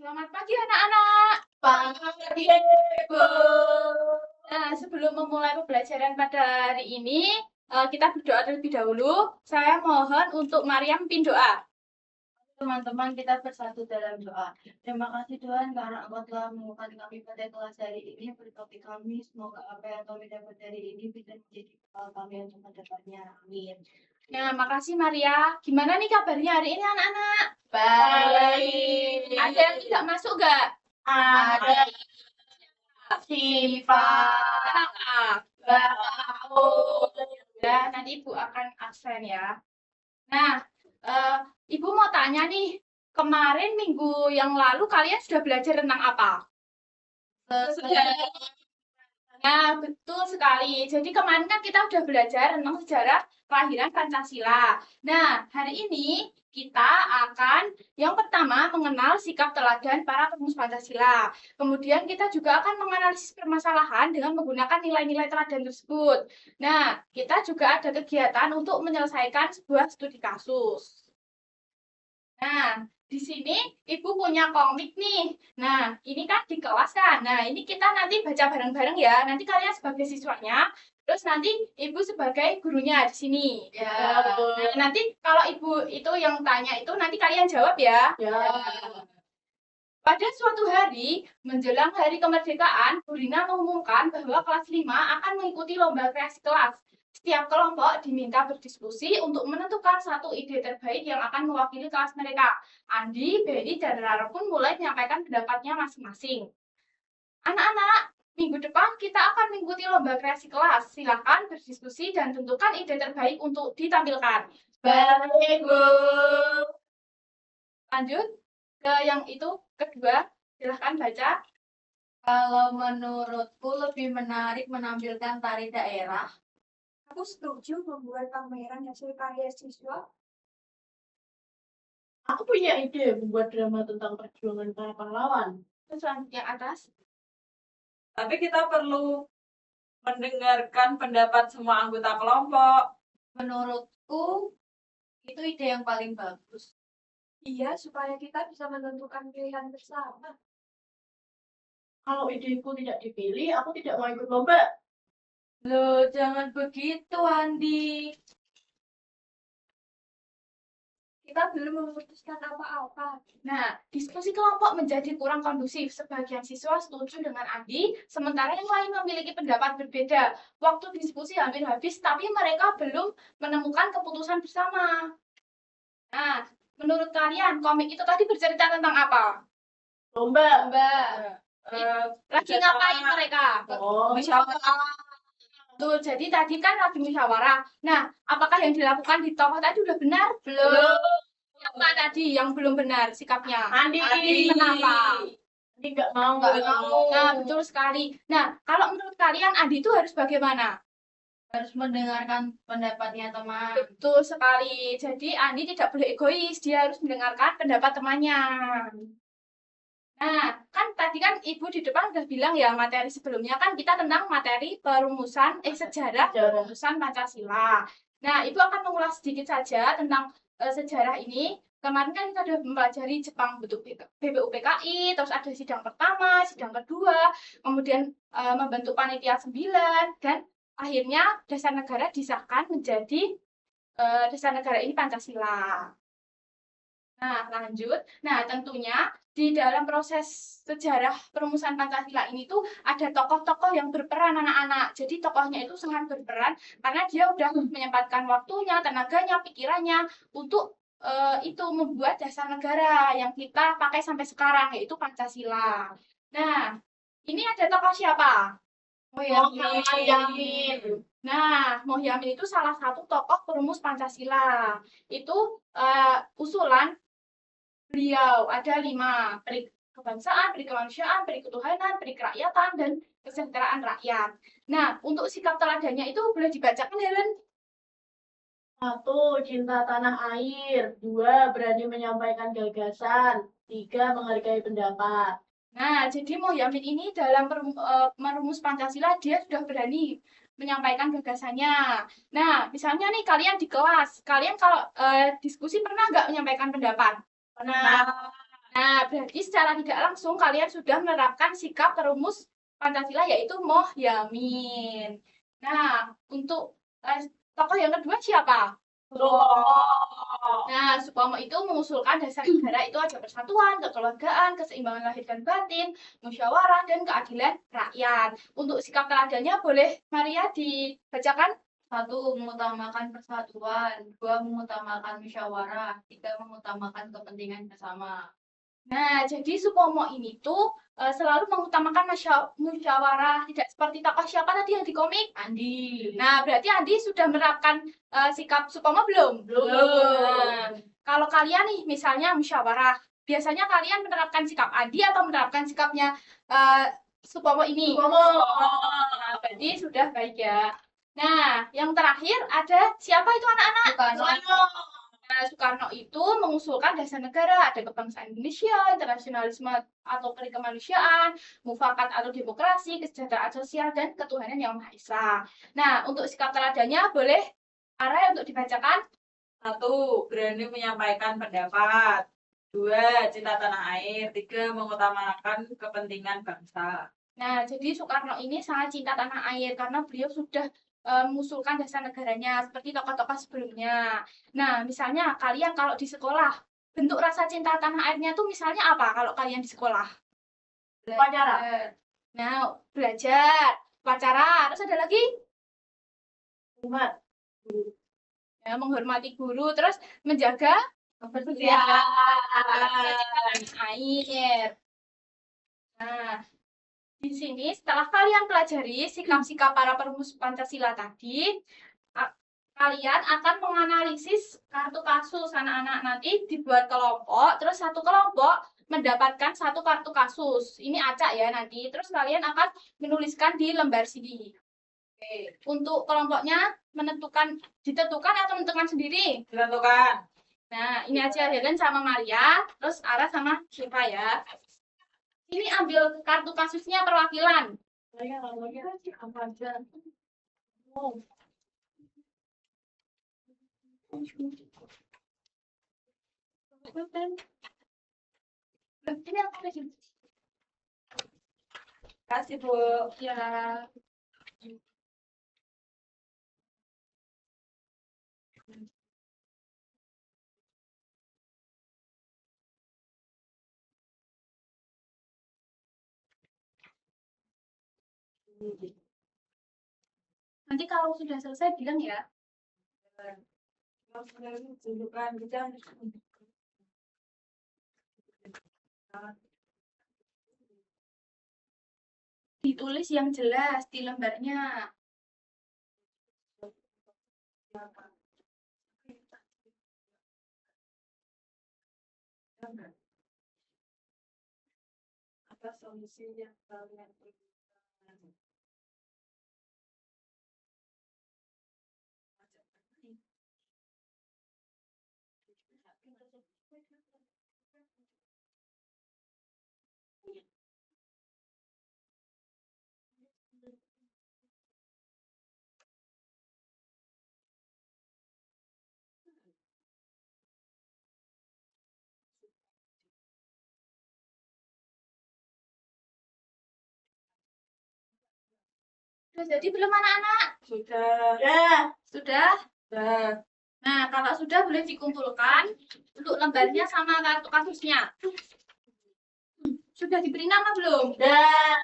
Selamat pagi anak-anak. Pagi, Bu. Nah, sebelum memulai pembelajaran pada hari ini, kita berdoa terlebih dahulu. Saya mohon untuk Maryam pimpin doa. Teman-teman, kita bersatu dalam doa. Terima kasih Tuhan karena Engkau telah menemukan kami pada kelas hari ini. Berkati kami, semoga apa yang kami dapat dari ini bisa menjadi bekal kami untuk kedepannya. Amin. Nah, makasih Maria. Gimana nih kabarnya hari ini anak-anak? Baik. Ada yang tidak masuk gak? Ada Siva, Bapak. Ya, nanti Ibu akan absen ya. Nah, Ibu mau tanya nih, kemarin minggu yang lalu kalian sudah belajar tentang apa? Sejarah. Nah, betul sekali. Jadi kemarin kan kita udah belajar tentang sejarah kelahiran Pancasila. Nah, hari ini kita akan yang pertama mengenal sikap teladan para perumus Pancasila. Kemudian kita juga akan menganalisis permasalahan dengan menggunakan nilai-nilai teladan tersebut. Nah, kita juga ada kegiatan untuk menyelesaikan sebuah studi kasus. Nah, di sini Ibu punya komik nih. Nah, ini kan di kelas kan. Nah, ini kita nanti baca bareng-bareng ya. Nanti kalian sebagai siswanya, terus nanti Ibu sebagai gurunya di sini. Ya. Nah, nanti kalau Ibu itu yang tanya itu nanti kalian jawab ya. Ya. Pada suatu hari, menjelang hari kemerdekaan, Bu Rina mengumumkan bahwa kelas 5 akan mengikuti lomba kreasi kelas. Setiap kelompok diminta berdiskusi untuk menentukan satu ide terbaik yang akan mewakili kelas mereka. Andi, Berry, dan Rara pun mulai menyampaikan pendapatnya masing-masing. Anak-anak, minggu depan kita akan mengikuti lomba kreasi kelas. Silakan berdiskusi dan tentukan ide terbaik untuk ditampilkan. Baik, Bu. Lanjut ke yang itu kedua, silahkan baca. Kalau menurutku lebih menarik menampilkan tari daerah. Aku setuju membuat pameran hasil karya siswa. Aku punya ide membuat drama tentang perjuangan para pahlawan. Terus yang atas. Tapi kita perlu mendengarkan pendapat semua anggota kelompok. Menurutku, itu ide yang paling bagus. Iya, supaya kita bisa menentukan pilihan bersama. Kalau ideku tidak dipilih, aku tidak mau ikut lomba. Loh, jangan begitu, Andi. Kita belum memutuskan apa-apa. Nah, diskusi kelompok menjadi kurang kondusif. Sebagian siswa setuju dengan Andi, sementara yang lain memiliki pendapat berbeda. Waktu diskusi hampir habis, tapi mereka belum menemukan keputusan bersama. Nah, menurut kalian, komik itu tadi bercerita tentang apa? Lomba. Lagi ngapain mereka? Oh, Musyawarah. Betul, jadi tadi kan lagi musyawarah. Nah, apakah yang dilakukan di tokoh tadi udah benar? Belum. Apa tadi yang belum benar sikapnya? Andi. Kenapa? Andi nggak mau. Nah, betul sekali. Nah, kalau menurut kalian Andi itu harus bagaimana? Harus mendengarkan pendapatnya teman. Betul sekali. Jadi Andi tidak boleh egois, dia harus mendengarkan pendapat temannya. Nah, kan tadi kan Ibu di depan udah bilang ya materi sebelumnya kan kita tentang materi sejarah perumusan Pancasila. Nah, Ibu akan mengulas sedikit saja tentang sejarah ini. Kemarin kan kita sudah mempelajari Jepang bentuk BPUPKI, terus ada sidang pertama, sidang kedua, kemudian membentuk panitia 9, dan akhirnya dasar negara disahkan menjadi dasar negara ini Pancasila. Nah, lanjut. Nah, tentunya di dalam proses sejarah perumusan Pancasila ini tuh ada tokoh-tokoh yang berperan anak-anak. Jadi tokohnya itu sangat berperan karena dia udah menyempatkan waktunya, tenaganya, pikirannya untuk itu membuat dasar negara yang kita pakai sampai sekarang yaitu Pancasila. Nah, ini ada tokoh siapa? Mohyamin. Nah, Mohyamin itu salah satu tokoh perumus Pancasila. Itu usulan beliau ada 5, peri kebangsaan, peri kemanusiaan, peri ketuhanan, peri kerakyatan, dan kesejahteraan rakyat. Nah, untuk sikap teladannya itu boleh dibacakan, Helen? 1. Cinta tanah air. 2. Berani menyampaikan gagasan. 3. Menghargai pendapat. Nah, jadi Mohyamin ini dalam merumus Pancasila, dia sudah berani menyampaikan gagasannya. Nah, misalnya nih kalian di kelas, kalian kalau diskusi pernah nggak menyampaikan pendapat? Pernah. Nah, berarti secara tidak langsung kalian sudah menerapkan sikap perumus Pancasila yaitu Moh Yamin. Nah, untuk tokoh yang kedua siapa? Nah, Supomo itu mengusulkan dasar negara itu ada persatuan, kekeluargaan, keseimbangan lahir dan batin, musyawarah, dan keadilan rakyat. Untuk sikap teladannya boleh Maria dibacakan? 1. Mengutamakan persatuan. 2. Mengutamakan musyawarah. 3. Mengutamakan kepentingan bersama. Nah, jadi Supomo ini tuh selalu mengutamakan musyawarah, tidak seperti tokoh siapa tadi yang di komik? Andi. Nah, berarti Andi sudah menerapkan sikap Supomo belum? Belum. Nah, kalau kalian nih misalnya musyawarah, biasanya kalian menerapkan sikap Andi atau menerapkan sikapnya Supomo ini? Nah, berarti sudah baik ya. Nah, yang terakhir ada siapa itu anak-anak? Soekarno. Nah, Soekarno itu mengusulkan dasar negara, ada kebangsaan Indonesia, internasionalisme atau kemanusiaan, mufakat atau demokrasi, kesejahteraan sosial, dan ketuhanan yang Maha Esa. Nah, untuk sikap teladannya boleh Ara untuk dibacakan? 1. Berani menyampaikan pendapat. 2. Cinta tanah air. 3. Mengutamakan kepentingan bangsa. Nah, jadi Soekarno ini sangat cinta tanah air karena beliau sudah mengusulkan dasar negaranya seperti tokoh-tokoh sebelumnya. Nah, misalnya kalian kalau di sekolah, bentuk rasa cinta tanah airnya tuh misalnya apa kalau kalian di sekolah? Upacara. Nah, belajar, upacara, terus ada lagi? Umat. Ya, menghormati guru, terus menjaga Kebersihan. cinta tanah air. Nah, di sini setelah kalian pelajari sikap-sikap para perumus Pancasila tadi, kalian akan menganalisis kartu kasus. Anak-anak nanti dibuat kelompok, terus satu kelompok mendapatkan satu kartu kasus. Ini acak ya nanti. Terus kalian akan menuliskan di lembar sini. Oke. Untuk kelompoknya ditentukan atau menentukan sendiri? Ditentukan. Nah, ini aja Helen sama Maria, terus Ara sama Syifa ya. Ini ambil kartu kasusnya perwakilan. Ini aku Kasih, Bu. ya. Nanti kalau sudah selesai bilang ya. Tunjukkan bisa. Ditulis yang jelas di lembarnya. Apa solusinya kalian berikan? Sudah jadi belum anak-anak? Sudah. Sudah? Sudah. Nah, kalau sudah boleh dikumpulkan untuk lembarnya sama kartu kasusnya. Sudah diberi nama belum? Sudah.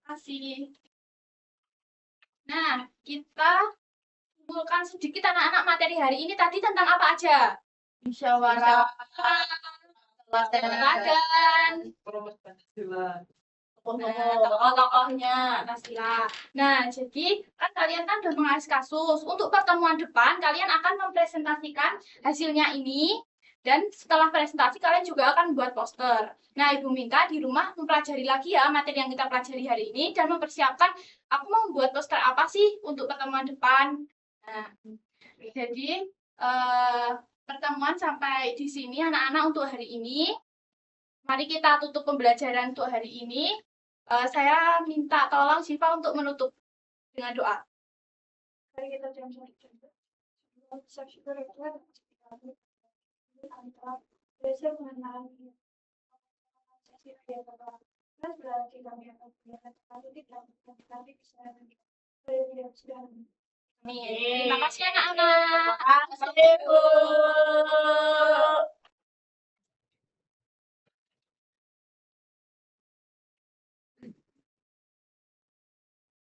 Kasih. Nah, kita kumpulkan sedikit anak-anak materi hari ini tadi tentang apa aja? Musyawarah. Teladan. Perumus Pancasila. Tokoh-tokohnya Pancasila. Nah, jadi kan kalian kan udah mengalis kasus. Untuk pertemuan depan kalian akan mempresentasikan hasilnya ini dan setelah presentasi kalian juga akan buat poster. Nah, Ibu minta di rumah mempelajari lagi ya materi yang kita pelajari hari ini dan mempersiapkan aku mau buat poster apa sih untuk pertemuan depan. Nah, jadi pertemuan sampai di sini anak-anak untuk hari ini. Mari kita tutup pembelajaran untuk hari ini. Saya minta tolong Syifa untuk menutup dengan doa. Mari kita jangan kasih ayah bapak. Dan berarti kami akan melihat kali tidak nanti bisa sudah. Terima kasih anak-anak. Terima kasih, Bu.